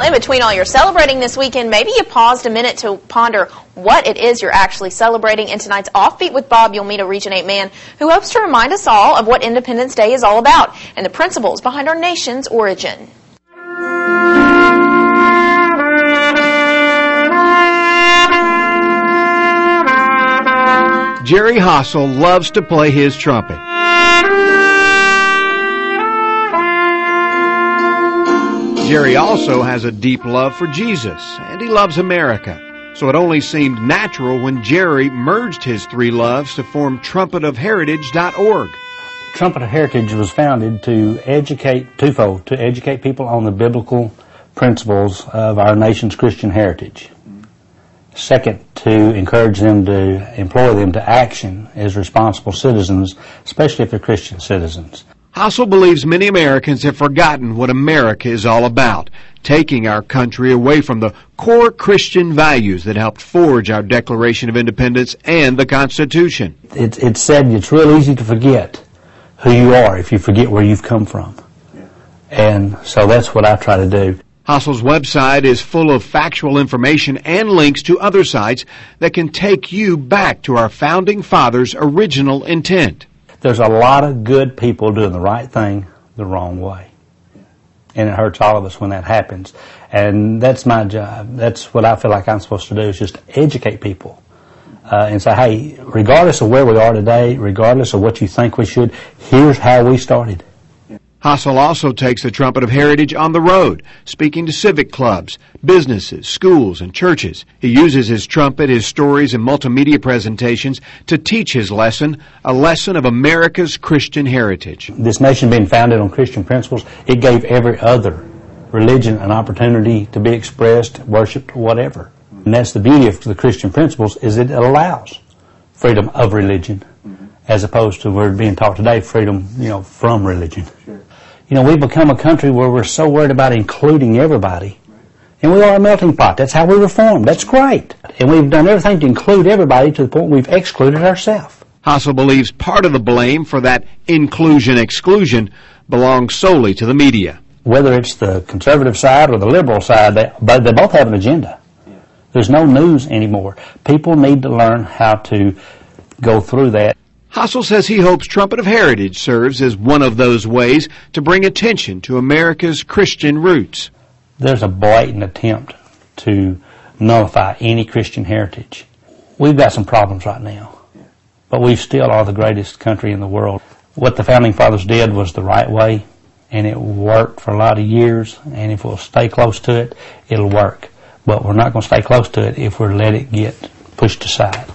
In between all your celebrating this weekend, maybe you paused a minute to ponder what it is you're actually celebrating. In tonight's Offbeat with Bob, you'll meet a Region 8 man who hopes to remind us all of what Independence Day is all about and the principles behind our nation's origin. Jerry Hossel loves to play his trumpet. Jerry also has a deep love for Jesus, and he loves America. So it only seemed natural when Jerry merged his three loves to form trumpetofheritage.org. Trumpet of Heritage was founded to educate, twofold, to educate people on the biblical principles of our nation's Christian heritage. Second, to encourage them to employ them to action as responsible citizens, especially if they're Christian citizens. Hossel believes many Americans have forgotten what America is all about, taking our country away from the core Christian values that helped forge our Declaration of Independence and the Constitution. It's said it's real easy to forget who you are if you forget where you've come from. And so that's what I try to do. Hossel's website is full of factual information and links to other sites that can take you back to our Founding Fathers' original intent. There's a lot of good people doing the right thing the wrong way. And it hurts all of us when that happens. And that's my job. That's what I feel like I'm supposed to do, is just educate people. And say, hey, regardless of where we are today, regardless of what you think we should, here's how we started. Hossel also takes the Trumpet of Heritage on the road, speaking to civic clubs, businesses, schools, and churches. He uses his trumpet, his stories, and multimedia presentations to teach his lesson, a lesson of America's Christian heritage. This nation being founded on Christian principles, it gave every other religion an opportunity to be expressed, worshipped, whatever. And that's the beauty of the Christian principles, is it allows freedom of religion, as opposed to we're being taught today, freedom, from religion. We've become a country where we're so worried about including everybody. And we are a melting pot. That's how we were formed. That's great. And we've done everything to include everybody to the point we've excluded ourselves. Hossel believes part of the blame for that inclusion-exclusion belongs solely to the media. Whether it's the conservative side or the liberal side, they both have an agenda. There's no news anymore. People need to learn how to go through that. Hossel says he hopes Trumpet of Heritage serves as one of those ways to bring attention to America's Christian roots. There's a blatant attempt to nullify any Christian heritage. We've got some problems right now, but we still are the greatest country in the world. What the Founding Fathers did was the right way, and it worked for a lot of years, and if we'll stay close to it, it'll work. But we're not going to stay close to it if we let it get pushed aside.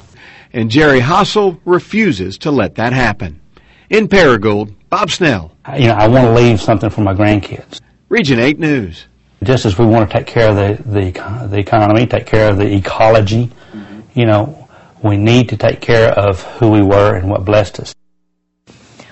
And Jerry Hossel refuses to let that happen. In Paragould, Bob Snell. I want to leave something for my grandkids. Region 8 News. Just as we want to take care of the economy, take care of the ecology, we need to take care of who we were and what blessed us.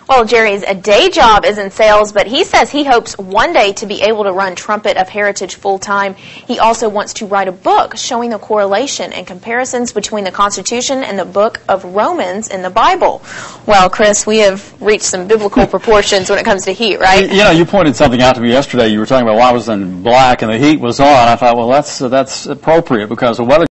Well, Jerry's day job is in sales, but he says he hopes one day to be able to run Trumpet of Heritage full-time. He also wants to write a book showing the correlation and comparisons between the Constitution and the book of Romans in the Bible. Well, Chris, we have reached some biblical proportions when it comes to heat, right? You pointed something out to me yesterday. You were talking about why I was in black and the heat was on. I thought, well, that's appropriate because the weather